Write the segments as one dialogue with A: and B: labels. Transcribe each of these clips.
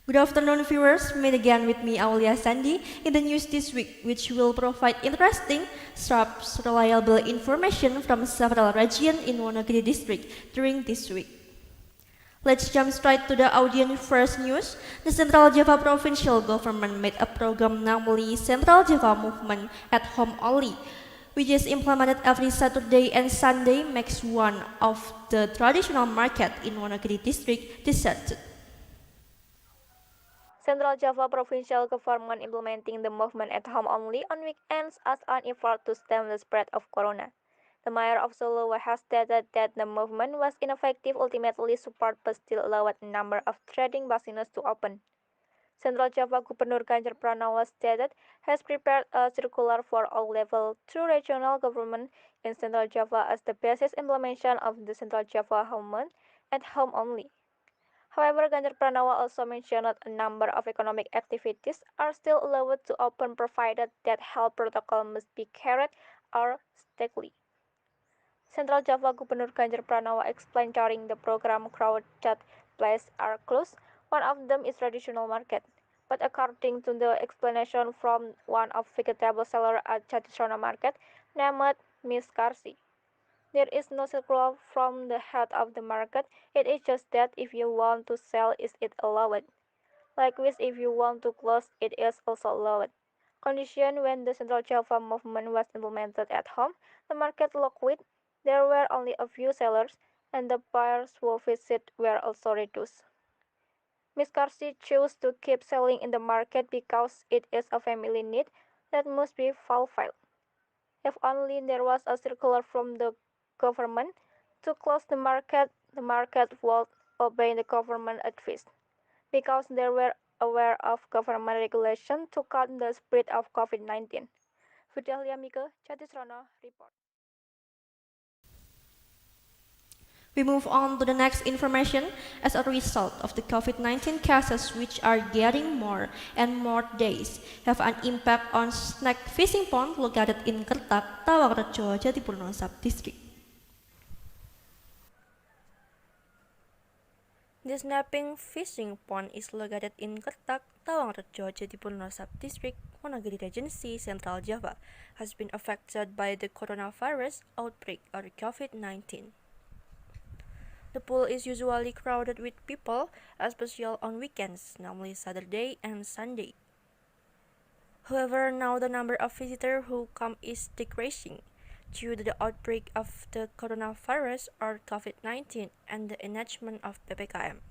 A: Good afternoon, viewers. Meet again with me, Aulia Sandi, in the news this week, which will provide interesting, sharp, reliable information from several regions in Wonogiri district during this week. Let's jump straight to the audience first news. The Central Java provincial government made a program namely Central Java Movement at Home Only, which is implemented every Saturday and Sunday, makes one of the traditional market in Wonogiri district deserted.
B: Central Java provincial government implementing the movement at home only on weekends as an effort to stem the spread of corona. The mayor of Solo has stated that the movement was ineffective, ultimately support but still allowed a number of trading businesses to open. Central Java Governor Ganjar Pranowo stated has prepared a circular for all level 2 regional government in Central Java as the basis implementation of the Central Java movement at home only. However, Ganjar Pranowo also mentioned that a number of economic activities are still allowed to open provided that health protocol must be carried out strictly. Central Java Governor Ganjar Pranowo explained during the program crowded places are closed. One of them is traditional market. But according to the explanation from one of vegetable seller at Jatisrona market named Miss Karsi, there is no circular from the head of the market. It is just that if you want to sell, is it allowed? Likewise, if you want to close, it is also allowed. Condition when the Central Java movement was implemented at home, the market liquid, there were only a few sellers, and the buyers who visit were also reduced. Ms. Karsi chose to keep selling in the market because it is a family need that must be fulfilled. If only there was a circular from the government to close the market would obey the government advice, because they were aware of government regulation to cut the spread of COVID-19. Fidelia Mika, Jatisrona, report.
A: We move on to the next information. As a result of the COVID-19 cases, which are getting more and more days, have an impact on snack fishing pond located in Kertak, Tawangrejo, Jatipurno Sub-District.
C: The snapping fishing pond is located in Kertak, Tawangrejo, Jatipurno Sub-District, Wonogiri Regency, Central Java, has been affected by the coronavirus outbreak or COVID-19. The pool is usually crowded with people, especially on weekends, namely Saturday and Sunday. However, now the number of visitors who come is decreasing due to the outbreak of the coronavirus or COVID-19 and the enactment of PPKM.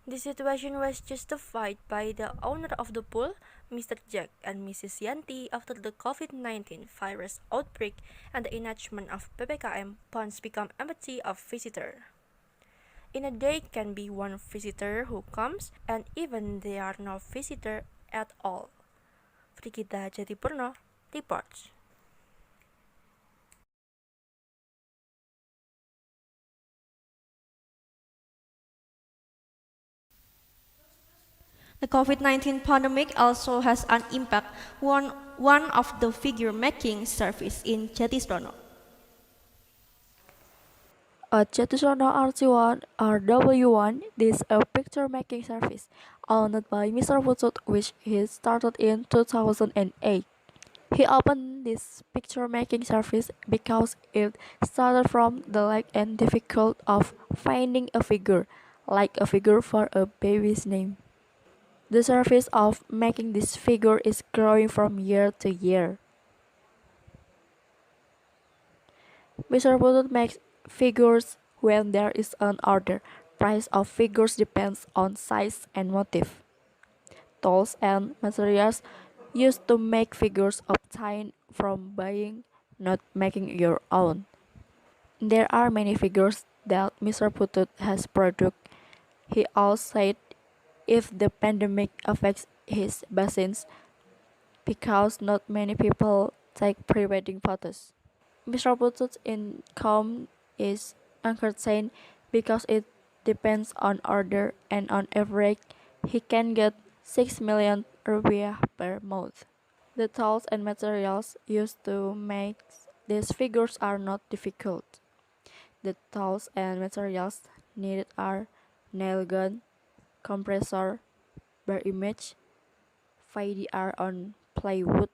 C: This situation was justified by the owner of the pool, Mr. Jack and Mrs. Yanti, after the COVID-19 virus outbreak and the enactment of PPKM. Ponds become empty of visitors. In a day can be one visitor who comes, and even there are no visitor at all. Frikita Jatipurno reports.
A: The COVID-19 pandemic also has an impact on one of the figure-making service in Jatisrona.
D: At Jatisrona RT1 RW1, this is a picture-making service owned by Mr. Putut, which he started in 2008. He opened this picture-making service because it started from the lack and difficult of finding a figure, like a figure for a baby's name. The service of making this figure is growing from year to year. Mr. Putut makes figures when there is an order. Price of figures depends on size and motif. Tools and materials used to make figures obtained from buying, not making your own. There are many figures that Mr. Putut has produced. He also said if the pandemic affects his business because not many people take pre-wedding photos. Mr. Putut's income is uncertain because it depends on order, and on average he can get 6 million rupiah per month. The tools and materials used to make these figures are not difficult. The tools and materials needed are nail gun, compressor, Bar image, VDR on plywood,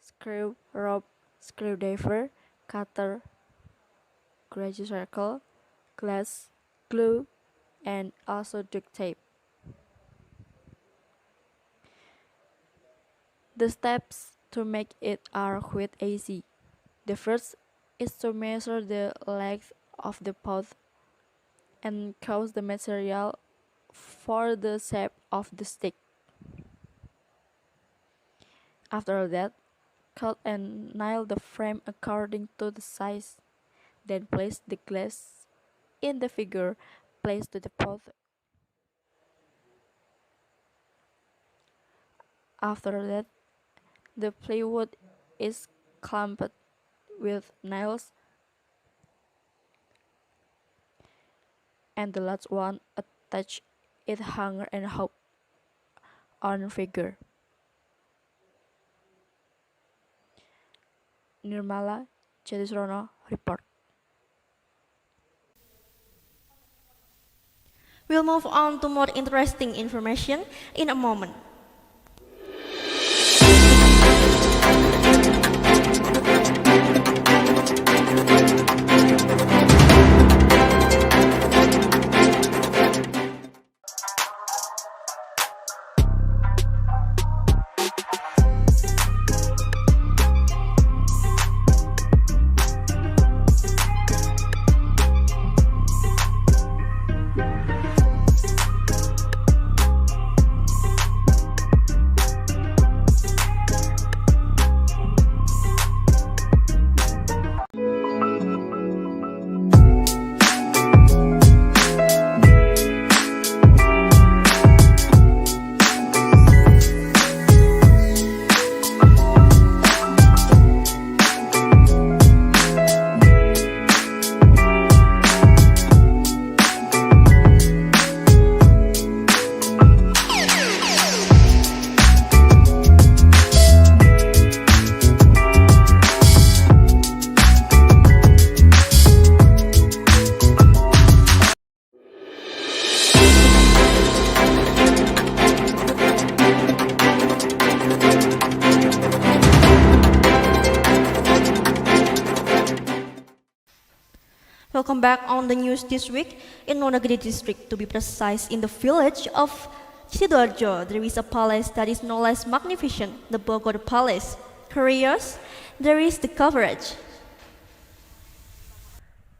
D: screw, rope, screwdriver, cutter, gauge circle, glass, glue, and also duct tape. The steps to make it are quite easy. The first is to measure the length of the pot and cut the material for the shape of the stick. After that, cut and nail the frame according to the size. Then place the glass in the figure placed to the pot. After that, the plywood is clamped with nails and the last one attach it hanger and hook on figure. Nirmala Jatisrono report.
A: We'll move on to more interesting information in a moment. Welcome back on the news this week. In Wonogiri district, to be precise, in the village of Sidoarjo, there is a palace that is no less magnificent, the Bogor Palace. Curious? There is the coverage.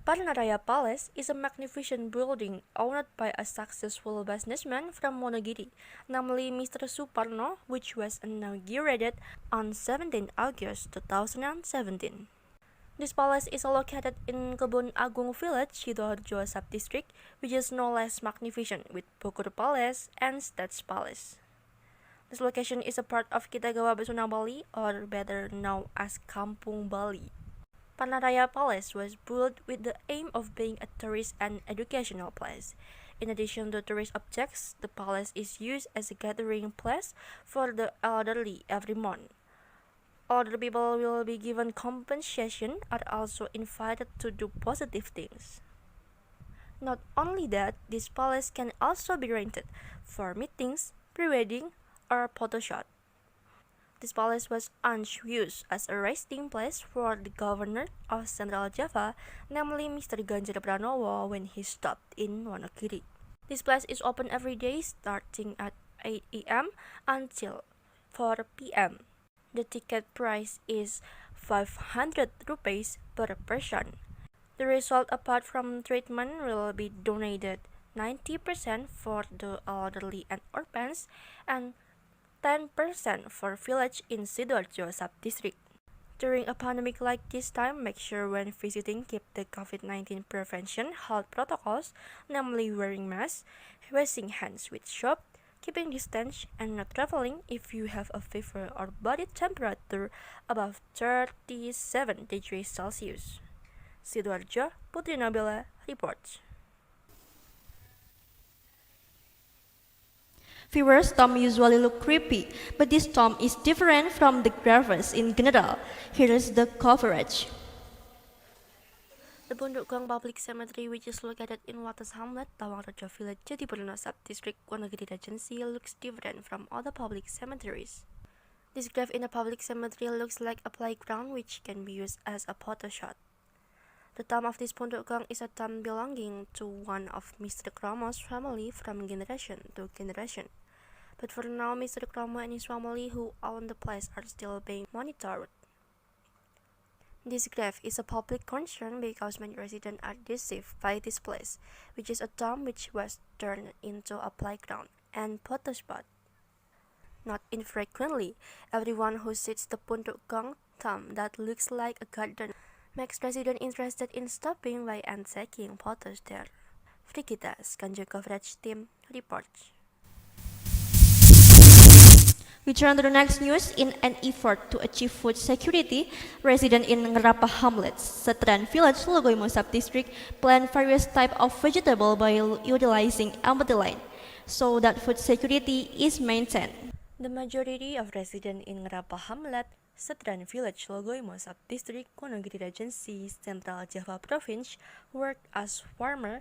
C: Paranaraya Palace is a magnificent building owned by a successful businessman from Wonogiri, namely Mr. Suparno, which was inaugurated on 17 August 2017. This palace is located in Kebun Agung village, Sidoarjo sub-district, which is no less magnificent with Bogor Palace and State Palace. This location is a part of Kitagawa Besuna Bali, or better known as Kampung Bali. Paranaraya Palace was built with the aim of being a tourist and educational place. In addition to tourist objects, the palace is used as a gathering place for the elderly every month. Older people will be given compensation, are also invited to do positive things. Not only that, this palace can also be rented for meetings, pre-wedding, or photo shoot. This palace was once used as a resting place for the governor of Central Java, namely Mr. Ganjar Pranowo, when he stopped in Wonogiri. This place is open every day starting at 8 a.m. until 4 p.m. The ticket price is 500 rupees per person. The result apart from treatment will be donated 90% for the elderly and orphans and 10% for village in Sidoarjo sub-district. During a pandemic like this time, make sure when visiting keep the COVID-19 prevention health protocols, namely wearing masks, washing hands with soap, keeping distance, and not traveling if you have a fever or body temperature above 37 degrees Celsius. Sidoarjo, Putri Nabila reports.
A: Viewers, tombs usually look creepy, but this tomb is different from the graves in general. Here is the coverage.
C: The Pondok Gang Public Cemetery, which is located in Wates Hamlet, Tawangrejo Village, Jatipurno Sub-District, Wonogiri Regency, looks different from other public cemeteries. This grave in a public cemetery looks like a playground which can be used as a photo shot. The tomb of this Pondok Gang is a tomb belonging to one of Mr. Kromo's family from generation to generation. But for now, Mr. Kromo and his family who own the place are still being monitored. This grave is a public concern because many residents are deceived by this place, which is a tomb which was turned into a playground and photo spot. Not infrequently, everyone who sees the Pondok Gang tomb that looks like a garden makes residents interested in stopping by and taking photos there. Frikita, SKANJA coverage team, reports.
A: We turn to the next news. In an effort to achieve food security, residents in Ngerapa Hamlet, Setran Village, Logoimo Sub-District, plant various types of vegetable by utilizing empty land, so that food security is maintained.
C: The majority of residents in Ngerapa Hamlet, Setran Village, Logoimo Sub-District, Wonogiri Regency, Central Java Province, work as farmers.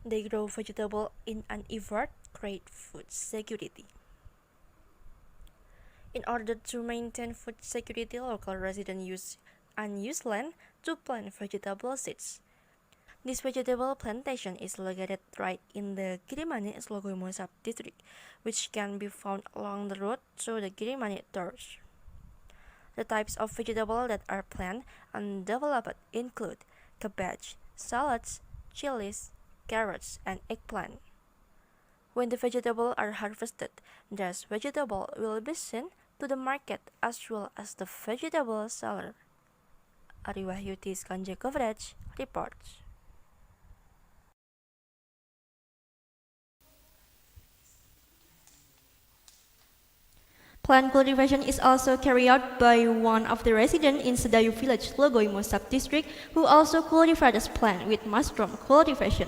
C: They grow vegetables in an effort to create food security. In order to maintain food security, local residents use unused land to plant vegetable seeds. This vegetable plantation is located right in the Girimani Logoimo Sub-District, which can be found along the road to the Girimani Torch. The types of vegetables that are planted and developed include cabbage, salads, chilies, carrots, and eggplant. When the vegetables are harvested, those vegetables will be sent to the market as well as the vegetable seller. Ari Wahyuti, SKANJA coverage, reports.
A: Plant cultivation is also carried out by one of the residents in Sedayu Village, Logoimo Sub-District, who also cultivates plant with mushroom cultivation.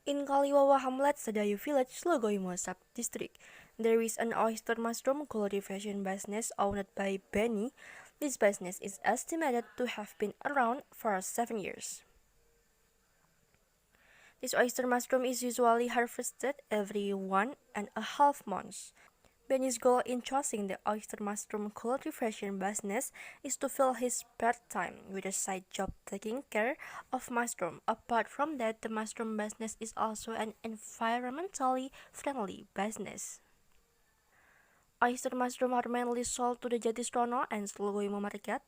C: In Kaliwawa Hamlet, Sedayu Village, Logoimo Sub-District, there is an oyster mushroom cultivation business owned by Benny. This business is estimated to have been around for 7 years. This oyster mushroom is usually harvested every 1.5 months. Benny's goal in choosing the oyster mushroom cultivation business is to fill his spare time with a side job taking care of mushroom. Apart from that, the mushroom business is also an environmentally friendly business. Oyster mushroom are mainly sold to the Jatisrono and Logoimo market.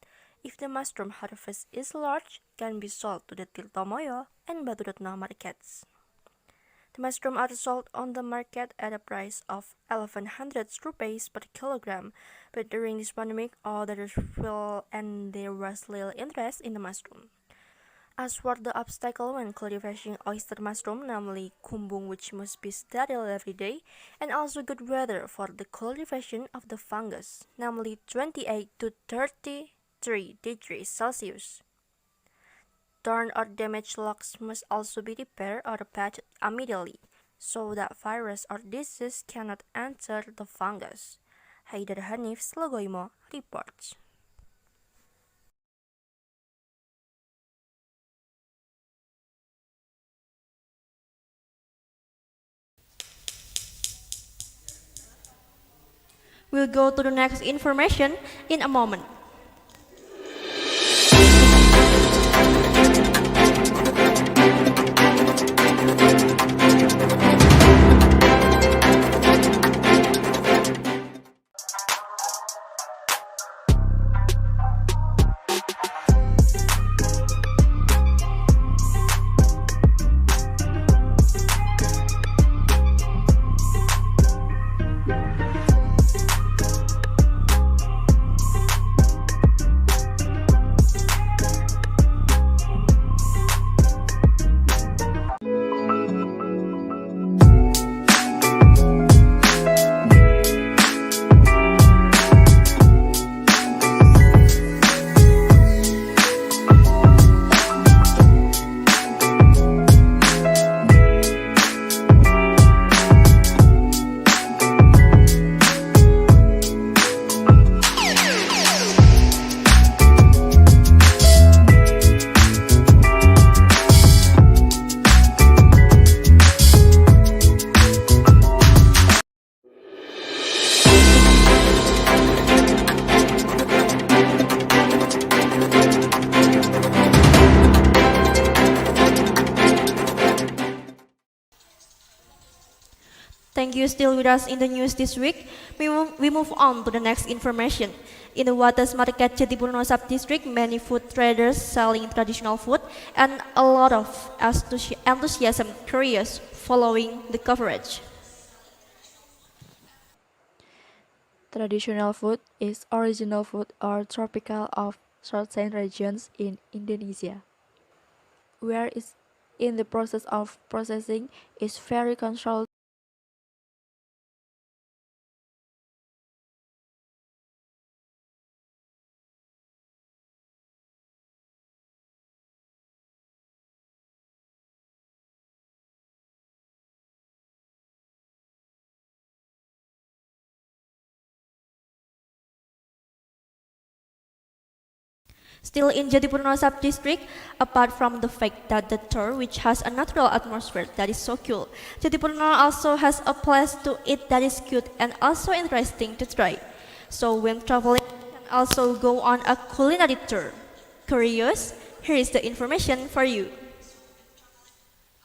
C: If the mushroom harvest is large, can be sold to the Tirtomoyo and Baturatna markets. The mushroom are sold on the market at a price of 1,100 rupees per kilogram, but during this pandemic, others fell and there was little interest in the mushroom. As for the obstacle when cultivating oyster mushroom, namely kumbung, which must be sterile every day, and also good weather for the cultivation of the fungus, namely 28 to 33 degrees Celsius. Torn or damaged logs must also be repaired or patched immediately, so that virus or disease cannot enter the fungus. Haidar Hanif, Logoimo, reports.
A: We'll go to the next information in a moment. Thank you still with us in the news this week. We move on to the next information. In the Wates Market Jatipurno sub-district, many food traders selling traditional food and a lot of enthusiasm curious following the coverage.
D: Traditional food is original food or tropical of certain regions in Indonesia, where it's in the process of processing is very controlled.
A: Still in Jatipurno sub-district, apart from the fact that the tour which has a natural atmosphere that is so cool, Jatipurno also has a place to eat that is cute and also interesting to try. So when traveling, you can also go on a culinary tour. Curious? Here is the information for you.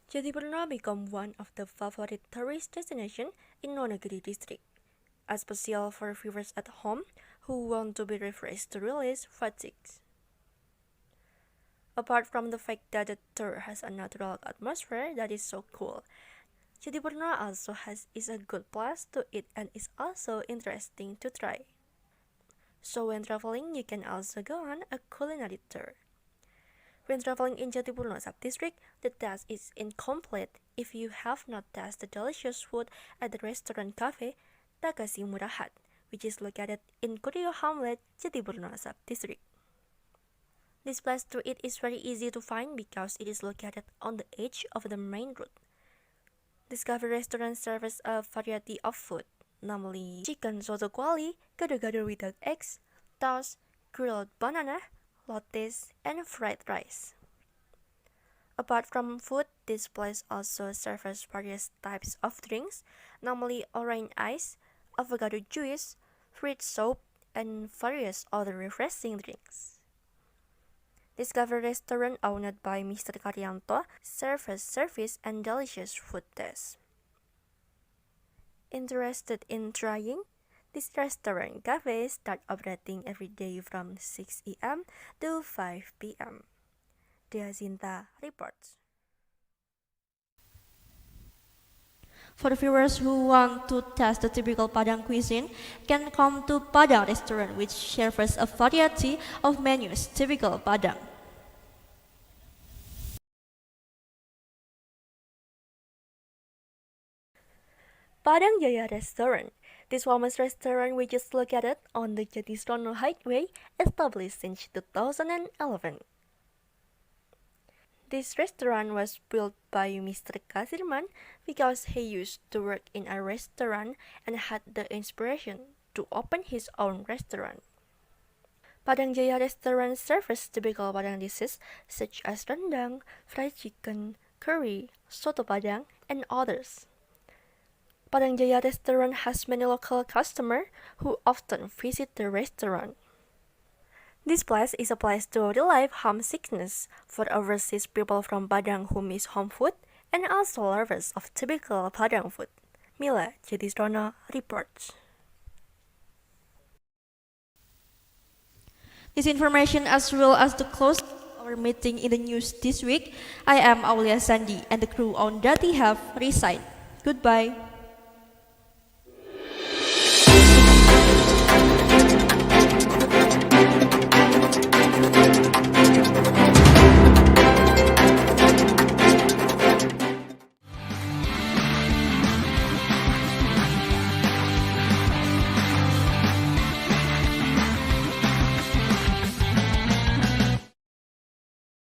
C: Jatipurno become one of the favorite tourist destinations in Wonogiri district, especially for viewers at home who want to be refreshed to release fatigues. Apart from the fact that the tour has a natural atmosphere that is so cool, Jatipurno also is a good place to eat and is also interesting to try. So when traveling, you can also go on a culinary tour. When traveling in Jatipurno sub-district, the task is incomplete if you have not tasted delicious food at the restaurant cafe Takashi Murahat, which is located in Kurio Hamlet, Jatipurno sub-district. This place to eat is very easy to find because it is located on the edge of the main road. This cafe restaurant serves a variety of food, namely chicken soto kuali, gado-gado without eggs, toast, grilled banana, lattes, and fried rice. Apart from food, this place also serves various types of drinks, namely orange ice, avocado juice, fruit soup, and various other refreshing drinks. This cafe restaurant owned by Mr. Karyanto serves service and delicious food taste. Interested in trying? This restaurant cafe start operating every day from 6 a.m. to 5 p.m. Dea Zinta reports.
A: For the viewers who want to test the typical Padang cuisine, can come to Padang restaurant which serves a variety of menus typical Padang.
C: Padang Jaya Restaurant. This famous restaurant which is located on the Jatisrono Highway, established since 2011. This restaurant was built by Mr. Kasirman because he used to work in a restaurant and had the inspiration to open his own restaurant. Padang Jaya Restaurant serves typical Padang dishes such as rendang, fried chicken, curry, soto Padang, and others. Padang Jaya Restaurant has many local customers who often visit the restaurant. This place is a place to relieve homesickness for overseas people from Padang who miss home food and also lovers of typical Padang food. Mila Jatisrono reports.
A: This information as well as the close of our meeting in the news this week. I am Aulia Sandi and the crew on Dati have resigned. Goodbye.